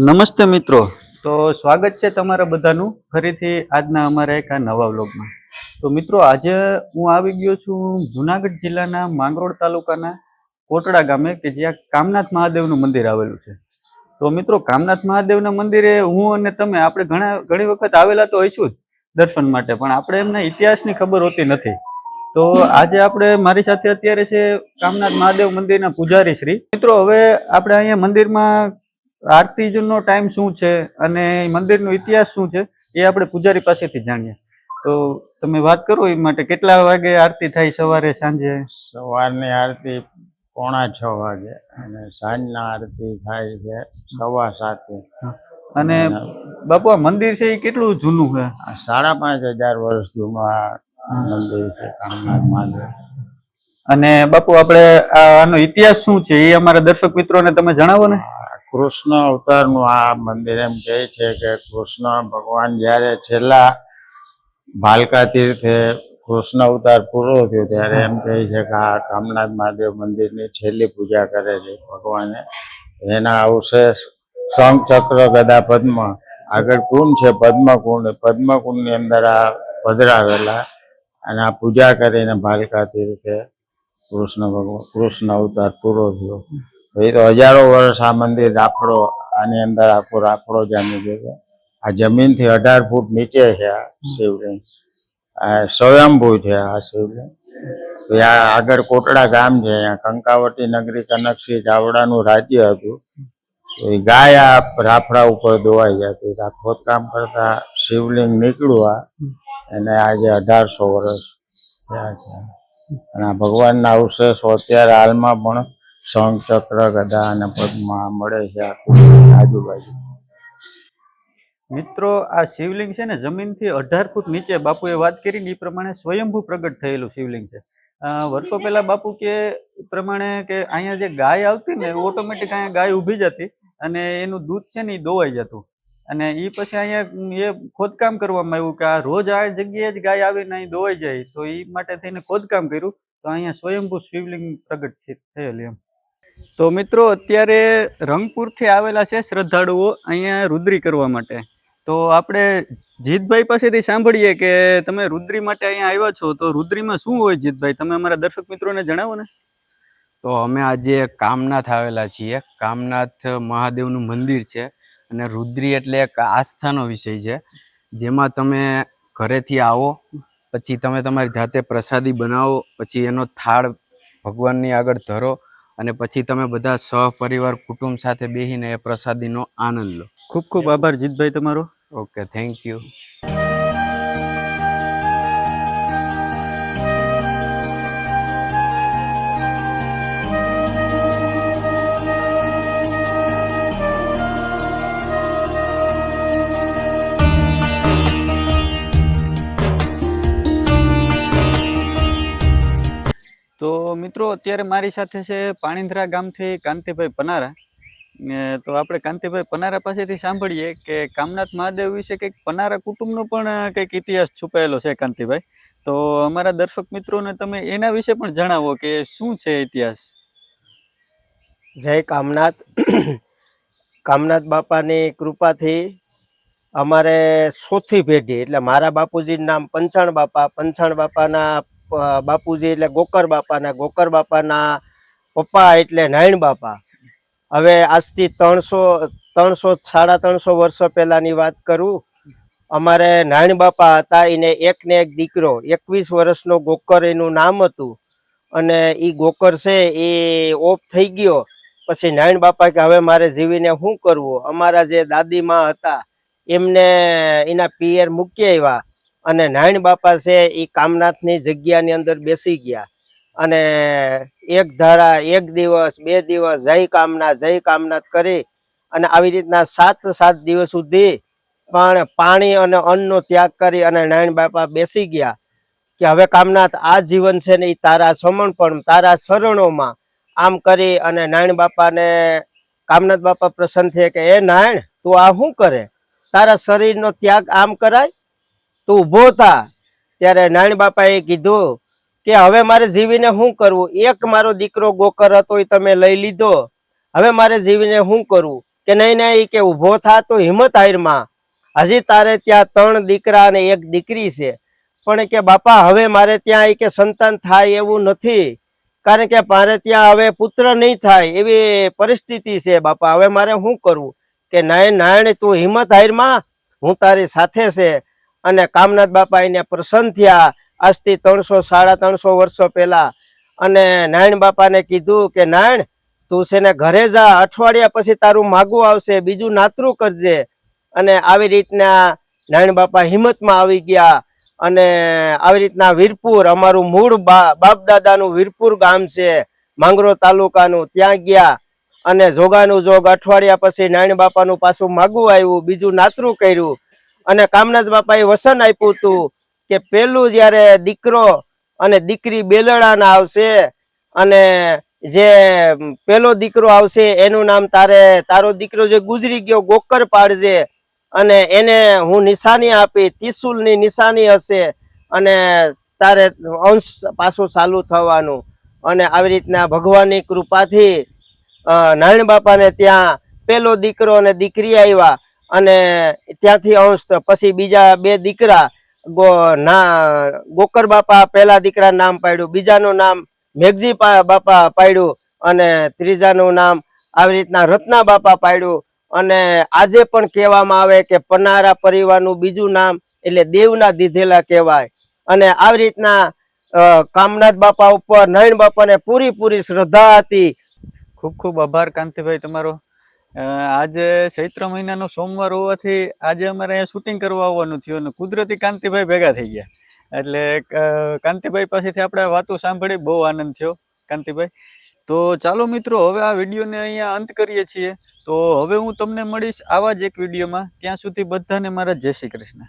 નમસ્તે મિત્રો, તો સ્વાગત છે તમારા બધાનું ફરીથી આજના અમારા એક આ નવા વ્લોગમાં. તો મિત્રો, આજે હું આવી ગયો છું જુનાગઢ જિલ્લાના માંગરોળ તાલુકાના કોટડા ગામે કે જ્યાં કામનાથ મહાદેવનું મંદિર આવેલું છે. તો મિત્રો, કામનાથ મહાદેવના મંદિરે હું અને તમે આપણે ઘણી વખત આવેલા તો હોઈશું જ દર્શન માટે, પણ આપણે એમના ઇતિહાસની ખબર હોતી નથી. તો આજે આપણે મારી સાથે અત્યારે છે કામનાથ મહાદેવ મંદિરના પૂજારી શ્રી. મિત્રો, હવે આપણે અહીંયા મંદિરમાં આરતીનો ટાઈમ શું છે અને મંદિરનો ઇતિહાસ શું છે એ આપણે પૂજારી પાસેથી જાણીએ. તો તમે વાત કરો એ માટે. કેટલા વાગે આરતી થાય? સવારે, સાંજે? સવારની આરતી 6:45 વાગે અને સાંજના આરતી થાય છે 7:15. અને બાપુ, આ મંદિર છે એ કેટલું જૂનું છે? 5,500 વર્ષ જૂનું આ મંદિર છે કામનાથ મહાદેવ. અને બાપુ, આપણે આનો ઇતિહાસ શું છે એ અમારા દર્શક મિત્રોને તમે જણાવો ને. કૃષ્ણ અવતારનું આ મંદિર એમ કહે છે કે કૃષ્ણ ભગવાન જ્યારે છેલ્લા ભાલકા તીર્થે કૃષ્ણ અવતાર પૂરો થયો ત્યારે એમ કહે છે કે આ કામનાથ મહાદેવ મંદિરની છેલ્લી પૂજા કરે છે ભગવાને. એના અવશેષ શંખ, ચક્ર, ગદા, પદ્મ, આગળ કુંડ છે પદ્મકુંડ, પદ્મકુંડની અંદર આ પધરાવેલા અને આ પૂજા કરીને ભાલકા તીર્થે કૃષ્ણ અવતાર પૂરો થયો. એ તો હજારો વર્ષ આ મંદિર આની અંદર આખો રાફડો જામી ગયો. આ જમીનથી 18 ફૂટ નીચે છે આ શિવલિંગ. આ સ્વયંભૂ છે આ શિવલિંગ. આ આગળ કોટડા ગામ છે, અહીંયા કંકાવટી નગરી કનકસિંહ ચાવડાનું રાજ્ય હતું. એ ગાય આ રાફડા ઉપર દોવાઈ જતી. આ ખોદકામ કરતા શિવલિંગ નીકળ્યું અને આજે 1800 વર્ષ થયા છે. અને આ ભગવાનના અવશેષો અત્યારે હાલમાં પણ શંખ, ચક્ર, ગદા અને પદ્મ મળે છે આજુબાજુ. મિત્રો, આ શિવલિંગ છે ને જમીનથી 18 ફૂટ નીચે બાપુએ વાત કરીને એ પ્રમાણે સ્વયંભૂ પ્રગટ થયેલું શિવલિંગ છે. વર્ષો પહેલા બાપુ કે પ્રમાણે કે અહીંયા જે ગાય આવતી ને ઓટોમેટિક અહીંયા ગાય ઊભી જતી અને એનું દૂધ છે ને એ દોવાઈ જતું. અને એ પછી અહીંયા એ ખોદકામ કરવામાં આવ્યું કે આ રોજ આ જગ્યાએ જ ગાય આવીને અહીં દોવાઈ જાય, તો એ માટે થઈને ખોદકામ કર્યું. તો અહીંયા સ્વયંભૂ શિવલિંગ પ્રગટ થયેલી એમ. તો મિત્રો, અત્યારે રંગપુરથી આવેલા છે શ્રદ્ધાળુઓ અહીંયા રુદ્રી કરવા માટે. તો આપણે જીતભાઈ પાસેથી સાંભળીએ કે તમે રુદ્રી માટે અહીંયા આવ્યા છો. તો રુદ્રીમાં શું હોય જીતભાઈ? તમે અમારા દર્શક મિત્રોને જણાવો ને. તો અમે આજે કામનાથ આવેલા છીએ. કામનાથ મહાદેવનું મંદિર છે અને રુદ્રી એટલે એક આસ્થાનો વિષય છે, જેમાં તમે ઘરેથી આવો, પછી તમે તમારી જાતે પ્રસાદી બનાવો, પછી એનો થાળ ભગવાનની આગળ ધરો અને પછી તમે બધા સહપરિવાર કુટુંબ સાથે બેસીને એ પ્રસાદીનો આનંદ લો. ખૂબ ખૂબ આભાર જીતભાઈ તમારો. Okay, thank you. તો મિત્રો, અત્યારે મારી સાથે છે પાણીંદ્રા ગામથી કાંતિભાઈ પનારા. તો આપણે કાંતિભાઈ પનારા પાસેથી સાંભળીએ કે કામનાથ મહાદેવ વિશે કંઈક પનારા કુટુંબનો પણ કંઈક ઇતિહાસ છુપાયેલો છે. કાંતિભાઈ, તો અમારા દર્શક મિત્રોને તમે એના વિશે પણ જણાવો કે શું છે ઇતિહાસ. જય કામનાથ. કામનાથ બાપાની કૃપાથી અમારે ચોથી પેઢી એટલે મારા બાપુજીનું નામ પંચાણ બાપા, પંચાણ બાપાના બાપુજી એટલે ગોકર બાપાના, ગોકર બાપાના પપ્પા એટલે નાયણ બાપા. હવે આજથી 300-350 વર્ષ પહેલાની વાત કરું. અમારે નાયણ બાપા હતા, એને એકને એક દીકરો, 21 વર્ષનો ગોકર એનું નામ હતું. અને એ ગોકર છે એ ઓફ થઈ ગયો. પછી નાયણ બાપા કે હવે મારે જીવીને શું કરવું. અમારા જે દાદીમાં હતા એમને એના પિયર મૂકી આવ્યા અને નાયણ બાપા છે એ કામનાથની જગ્યાની અંદર બેસી ગયા. અને એક ધારા, એક દિવસ, 2 દિવસ જય કામનાથ કરી અને આવી રીતના 7 દિવસ સુધી પણ પાણી અને અન્નનો ત્યાગ કરી અને નાયણ બાપા બેસી ગયા કે હવે કામનાથ આ જીવન છે ને એ તારા સમર્પણ, તારા શરણોમાં. આમ કરી અને નાયણ બાપાને કામનાથ બાપા પ્રસન્ન થયા કે એ નાયણ, તું આ શું કરે? તારા શરીરનો ત્યાગ આમ કરાય? તું ઊભો થા. ત્યારે નાયણ બાપાએ કીધું કે હવે મારે જીવીને શું કરવું? એક મારો દીકરો ગોકર હતો એ તમે લઈ લીધો, હવે મારે જીવીને શું કરવું? કે નહીં નહીં કે ઊભો થા તો હિંમત હારમાં, હજી તારે ત્યાં 3 દીકરા અને 1 દીકરી છે, પણ કે બાપા હવે મારે ત્યાં કે સંતાન થાય એવું નથી, કારણ કે મારે ત્યાં હવે પુત્ર નહીં થાય એવી પરિસ્થિતિ છે બાપા, હવે મારે શું કરવું? કે નારાયણ તું હિંમત હારમાં, હું તારી સાથે છે. અને કામનાથ બાપા એને પ્રસન્ન થયા આજથી 300-350 વર્ષો પહેલા. અને નારાયણ બાપાને કીધું કે નારાયણ તું છે ને ઘરે જા, અઠવાડિયા પછી તારું માગું આવશે, બીજું નાતરું કરજે. અને આવી રીતના નારાયણ બાપા હિંમતમાં આવી ગયા. અને આવી રીતના વીરપુર, અમારું મૂળ બાપ દાદાનું વીરપુર ગામ છે માંગરોળ તાલુકાનું, ત્યાં ગયા. અને જોગાનું જોગ અઠવાડિયા પછી નારાયણ બાપાનું પાછું માગું આવ્યું, બીજું નાતરું કર્યું. અને કામનાથ બાપાએ વસન આપ્યું હતું કે પેલું જ્યારે દીકરો અને દીકરી બેલડાના આવશે, અને જે પેલો દીકરો આવશે એનું નામ તારો દીકરો જે ગુજરી ગયો ગોકર પાડજે, અને એને હું નિશાની આપી, ત્રિશુલની નિશાની હશે, અને તારે અંશ પાછું ચાલુ થવાનું. અને આવી રીતના ભગવાનની કૃપાથી નારાયણ બાપાને ત્યાં પેલો દીકરો અને દીકરી આવ્યા. અને ત્યાંથી અંશ પછી બીજા 2 દીકરા, ગોકર બાપા પહેલા દીકરાનું નામ પાડ્યું, બીજાનું નામ મેઘજી બાપા પાડ્યું, અને ત્રીજાનું નામ આવી રીતના રત્ના બાપા પાડ્યું. અને આજે પણ કહેવામાં આવે કે પનારા પરિવારનું બીજું નામ એટલે દેવના દીધેલા કહેવાય. અને આવી રીતના કામનાથ બાપા ઉપર નારાયણ બાપાને પૂરી શ્રદ્ધા હતી. ખૂબ ખૂબ આભાર કાંતિભાઈ તમારો. આજે ચૈત્ર મહિનાનો સોમવાર હોવાથી આજે અમારે અહીંયા શૂટિંગ કરવા આવવાનું થયું અને કુદરતી કાંતિભાઈ ભેગા થઈ ગયા, એટલે કાંતિભાઈ પાસેથી આપણે વાતો સાંભળી બહુ આનંદ થયો કાંતિભાઈ. તો ચાલો મિત્રો, હવે આ વિડીયોને અહીંયા અંત કરીએ છીએ. તો હવે હું તમને મળીશ આવા જ એક વિડીયોમાં. ત્યાં સુધી બધાને મારા જય શ્રી કૃષ્ણ.